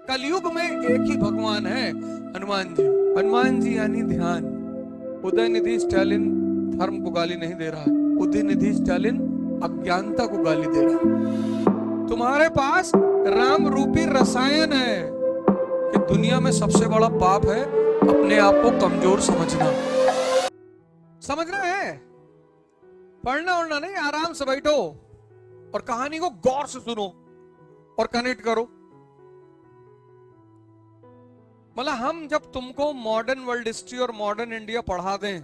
कलयुग में एक ही भगवान है, हनुमान जी। हनुमान जी यानी ध्यान। उदयनिधि स्टालिन धर्म को गाली नहीं दे रहा है, उदयनिधि स्टालिन अज्ञानता को गाली दे रहा है। तुम्हारे पास राम रूपी रसायन है कि दुनिया में सबसे बड़ा पाप है अपने आप को कमजोर समझना। समझना है, पढ़ना उड़ना नहीं, आराम से बैठो और कहानी को गौर से सुनो और कनेक्ट करो। मतलब हम जब तुमको मॉडर्न वर्ल्ड हिस्ट्री और मॉडर्न इंडिया पढ़ा दें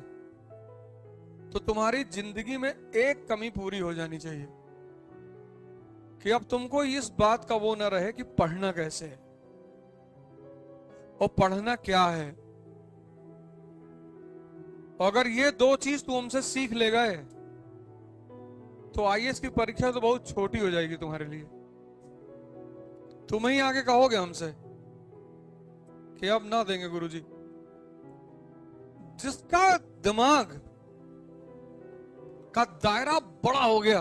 तो तुम्हारी जिंदगी में एक कमी पूरी हो जानी चाहिए कि अब तुमको इस बात का वो ना रहे कि पढ़ना कैसे है और पढ़ना क्या है। अगर ये दो चीज तू हमसे सीख ले गए तो आईएएस की परीक्षा तो बहुत छोटी हो जाएगी तुम्हारे लिए। तुम ही आगे कहोगे हमसे कि अब ना देंगे गुरुजी। जिसका दिमाग का दायरा बड़ा हो गया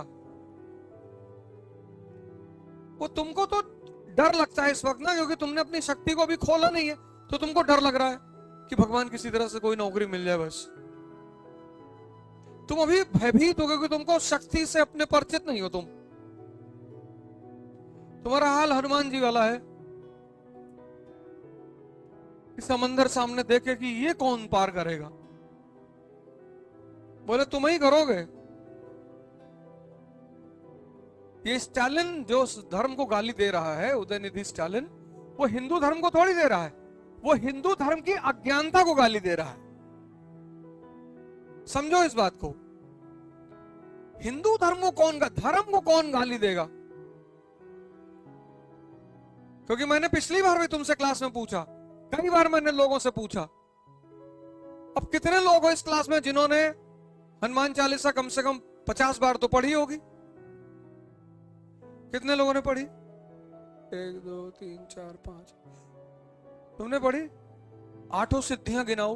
वो तुमको तो डर लगता है इस वक्त ना, क्योंकि तुमने अपनी शक्ति को अभी खोला नहीं है तो तुमको डर लग रहा है कि भगवान किसी तरह से कोई नौकरी मिल जाए बस। तुम अभी भयभीत हो क्योंकि तुमको शक्ति से अपने परिचित नहीं हो। तुम्हारा हाल हनुमान जी वाला है कि समंदर सामने देखे कि ये कौन पार करेगा, बोले तुम ही करोगे। ये स्टालिन जो धर्म को गाली दे रहा है, उदयनिधि स्टालिन, वो हिंदू धर्म को थोड़ी दे रहा है, वो हिंदू धर्म की अज्ञानता को गाली दे रहा है। समझो इस बात को। हिंदू धर्म को कौन गाली देगा? क्योंकि मैंने पिछली बार भी तुमसे क्लास में पूछा, कई बार मैंने लोगों से पूछा, अब कितने लोग हो इस क्लास में जिन्होंने हनुमान चालीसा कम से कम 50 बार तो पढ़ी होगी? कितने लोगों ने पढ़ी? 1 2 3 4 5। तुमने पढ़ी? 8 सिद्धियां गिनाओ।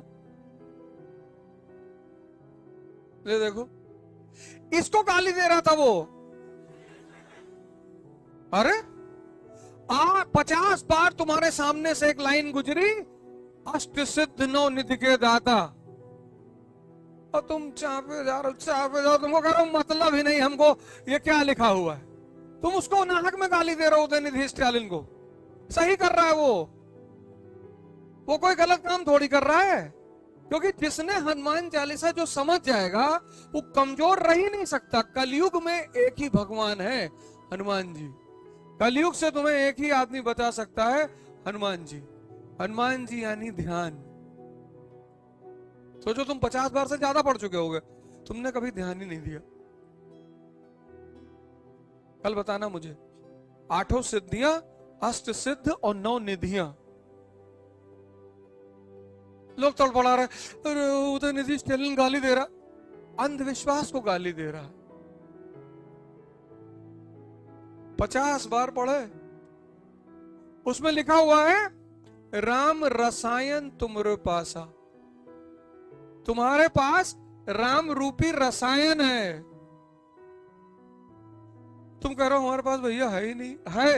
ले देखो, इसको गाली दे रहा था वो। अरे 50 बार तुम्हारे सामने से एक लाइन गुजरी, अष्ट सिद्ध नौ निधि के दाता, और तुम चापे जा रहे, तुमको कह रहा हूं मतलब ही नहीं हमको ये क्या लिखा हुआ है। तुम उसको नाहक में गाली दे रहे हो उदयनिधि स्टालिन को। सही कर रहा है वो कोई गलत काम थोड़ी कर रहा है, क्योंकि जिसने हनुमान चालीसा जो समझ जाएगा वो कमजोर रह ही नहीं सकता। कलयुग में एक ही भगवान है, हनुमान जी। कलयुग से तुम्हें एक ही आदमी बचा सकता है, हनुमान जी। हनुमान जी यानी ध्यान। सोचो तुम 50 बार से ज्यादा पढ़ चुके होगे, तुमने कभी ध्यान ही नहीं दिया। कल बताना मुझे 8 सिद्धियां, अष्ट सिद्ध और 9 निधियां। लोग तड़पड़ा रहे, उदयनिधि स्टालिन गाली दे रहा, अंधविश्वास को गाली दे रहा। 50 बार पढ़े, उसमें लिखा हुआ है राम रसायन तुमरे पासा। तुम्हारे पास राम रूपी रसायन है। तुम कह रहे हो हमारे पास भैया है ही नहीं। है।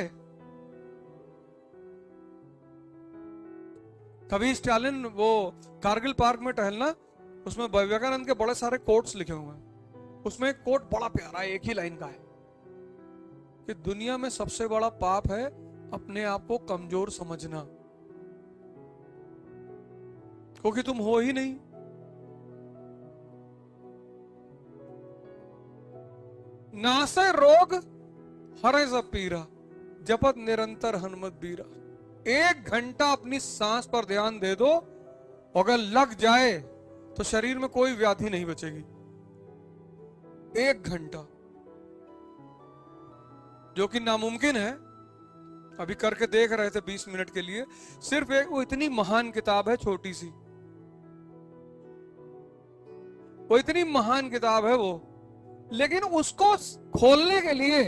कभी स्टालिन वो कारगिल पार्क में टहलना, उसमें विवेकानंद के बड़े सारे कोट्स लिखे हुए हैं। उसमें एक कोट बड़ा प्यारा है, एक ही लाइन का है कि दुनिया में सबसे बड़ा पाप है अपने आप को कमजोर समझना, क्योंकि तुम हो ही नहीं। नासे रोग हरे सब पीरा, जपत निरंतर हनुमत बीरा। 1 घंटा अपनी सांस पर ध्यान दे दो, अगर लग जाए तो शरीर में कोई व्याधि नहीं बचेगी। 1 घंटा, जो कि नामुमकिन है। अभी करके देख रहे थे 20 मिनट के लिए। सिर्फ एक वो इतनी महान किताब है, छोटी सी, वो इतनी महान किताब है वो, लेकिन उसको खोलने के लिए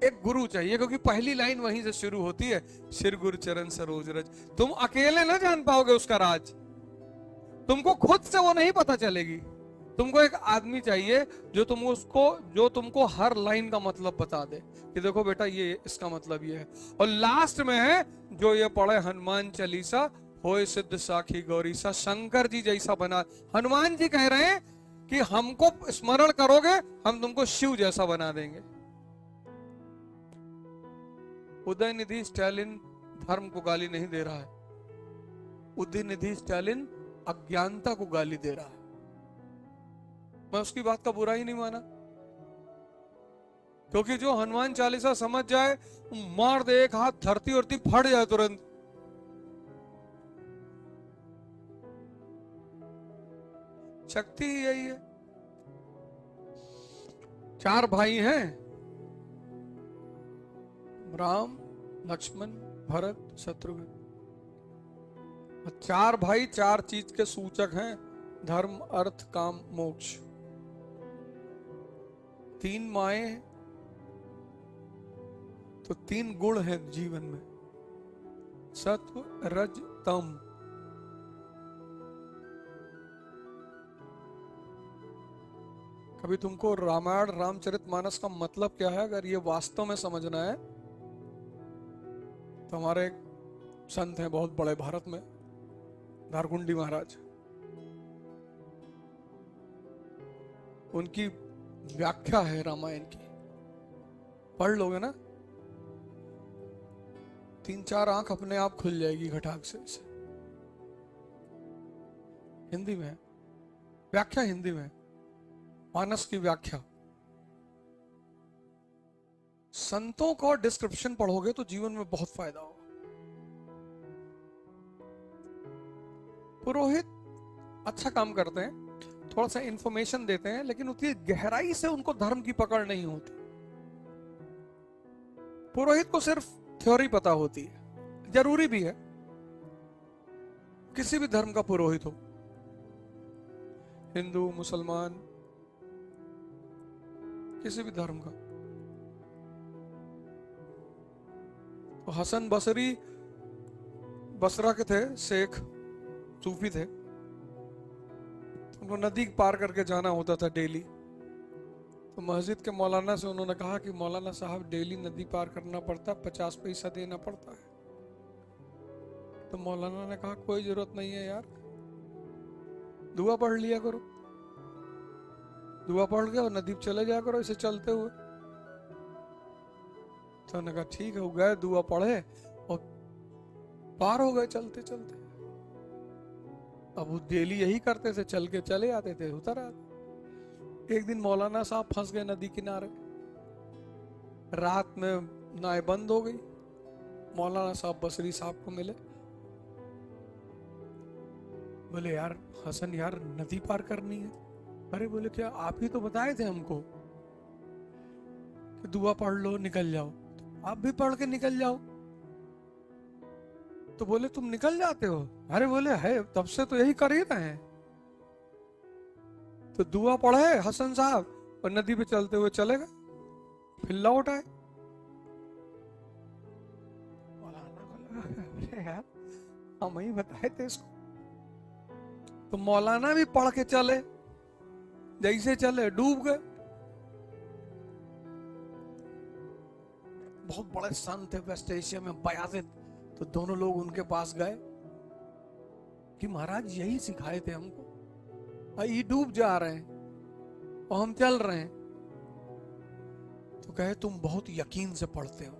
एक गुरु चाहिए, क्योंकि पहली लाइन वहीं से शुरू होती है, सिर गुरु चरण सरोज रज। तुम अकेले ना जान पाओगे उसका राज, तुमको खुद से वो नहीं पता चलेगी। तुमको एक आदमी चाहिए जो तुमको हर लाइन का मतलब बता दे कि देखो बेटा ये इसका मतलब ये है। और लास्ट में है जो ये पढ़े हनुमान चालीसा होए सिद्ध साखी गौरी सा, शंकर जी जैसा बना। हनुमान जी कह रहे हैं कि हमको स्मरण करोगे हम तुमको शिव जैसा बना देंगे। उदयनिधि स्टालिन धर्म को गाली नहीं दे रहा है, उदयनिधि स्टालिन अज्ञानता को गाली दे रहा है। मैं उसकी बात का बुरा ही नहीं माना, क्योंकि जो हनुमान चालीसा समझ जाए मार दे एक हाथ, धरती उरती फट जाए तुरंत। शक्ति ही यही है। 4 भाई हैं, राम लक्ष्मण भरत शत्रुघ्न। 4 भाई 4 चीज के सूचक हैं, धर्म अर्थ काम मोक्ष। 3 माएं तो 3 गुण हैं जीवन में, सत्व रज तम। कभी तुमको रामायण रामचरितमानस का मतलब क्या है अगर ये वास्तव में समझना है तो हमारे एक संत हैं बहुत बड़े भारत में, धारकुंडी महाराज, उनकी व्याख्या है रामायण की, पढ़ लोगे ना 3-4 आंख अपने आप खुल जाएगी घटाक से। हिंदी में व्याख्या, हिंदी में मानस की व्याख्या। संतों का डिस्क्रिप्शन पढ़ोगे तो जीवन में बहुत फायदा होगा। पुरोहित अच्छा काम करते हैं, थोड़ा सा इंफॉर्मेशन देते हैं, लेकिन उतनी गहराई से उनको धर्म की पकड़ नहीं होती। पुरोहित को सिर्फ थ्योरी पता होती है, जरूरी भी है किसी भी धर्म का पुरोहित हो, हिंदू मुसलमान किसी भी धर्म का। तो हसन बसरी बसरा के थे, शेख सूफी थे, उनको नदी पार करके जाना होता था डेली। तो मस्जिद के मौलाना से उन्होंने कहा कि मौलाना साहब डेली नदी पार करना पड़ता है, 50 पैसा देना पड़ता है। तो मौलाना ने कहा कोई जरूरत नहीं है यार, दुआ पढ़ लिया करो, दुआ पढ़ के और नदी चले जाया करो इसे चलते हुए। तो उन्होंने कहा ठीक है, वो गए दुआ पढ़े और पार हो गए चलते चलते। अब वो डेली यही करते थे, चल के चले आते थे, उतर आते। एक दिन मौलाना साहब फंस गए नदी किनारे, रात में नाव बंद हो गई। मौलाना साहब बसरी साहब को मिले, बोले यार हसन यार नदी पार करनी है। अरे बोले क्या, आप ही तो बताए थे हमको कि दुआ पढ़ लो निकल जाओ, तो आप भी पढ़ के निकल जाओ। तो बोले तुम निकल जाते हो? अरे बोले है तब से तो यही कर ही रहे हैं। तो दुआ पढ़े हसन साहब और नदी पे चलते हुए चले गए, फिर लौट आए। मौलाना को लगा अरे यार हम ही बताए थे इसको। तो मौलाना भी पढ़ के चले, जैसे चले डूब गए। बहुत बड़े संत थे वेस्ट एशिया में, बयाजिद। तो दोनों लोग उनके पास गए कि महाराज यही सिखाए थे हमको, ये डूब जा रहे हैं और हम चल रहे हैं। तो कहे तुम बहुत यकीन से पढ़ते हो,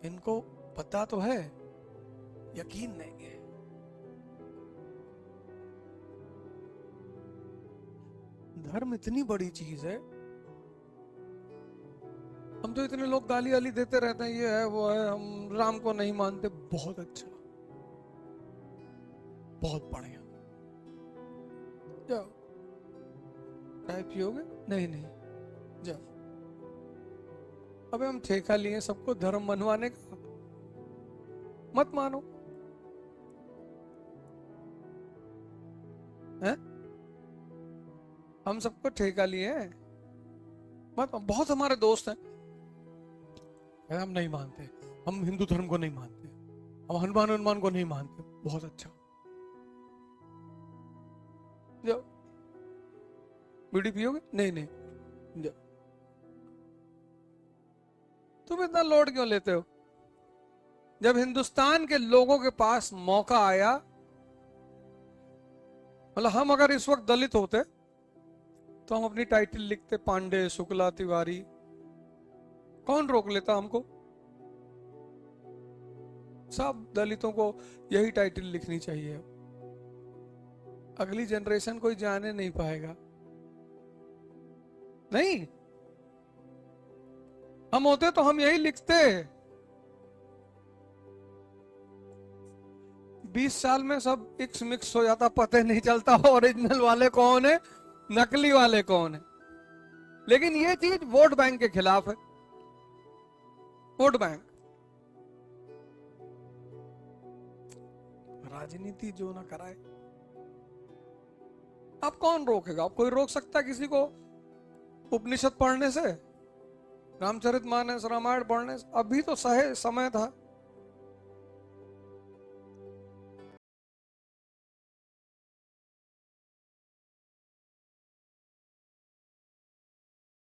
इनको पता तो है यकीन नहीं है। धर्म इतनी बड़ी चीज है, हम तो इतने लोग गाली वाली देते रहते हैं, ये है वो है, हम राम को नहीं मानते। बहुत अच्छा, बहुत बढ़िया, जाओ चाय पियोगे? नहीं नहीं, जाओ। अबे हम ठेका लिए सबको धर्म मनवाने का, मत मानो है? हम सबको ठेका लिए हैं, मत। बहुत हमारे दोस्त हैं, हम नहीं मानते, हम हिंदू धर्म को नहीं मानते, हम हनुमान को नहीं मानते। बहुत अच्छा, जाओ। बीड़ी पियोगे? नहीं नहीं, जाओ। तुम इतना लोड क्यों लेते हो? जब हिंदुस्तान के लोगों के पास मौका आया, मतलब हम अगर इस वक्त दलित होते तो हम अपनी टाइटल लिखते पांडे, शुक्ला, तिवारी। कौन रोक लेता हमको? सब दलितों को यही टाइटल लिखनी चाहिए। अगली जनरेशन कोई जाने नहीं पाएगा। नहीं, हम होते तो हम यही लिखते। 20 साल में सब इक्स मिक्स हो जाता, पता नहीं चलता ओरिजिनल वाले कौन है, नकली वाले कौन है। लेकिन ये चीज वोट बैंक के खिलाफ है। वोट बैंक, राजनीति जो ना कराए। अब कौन रोकेगा? अब कोई रोक सकता है किसी को उपनिषद पढ़ने से, रामचरितमानस, रामायण पढ़ने से? अभी तो सहे समय था।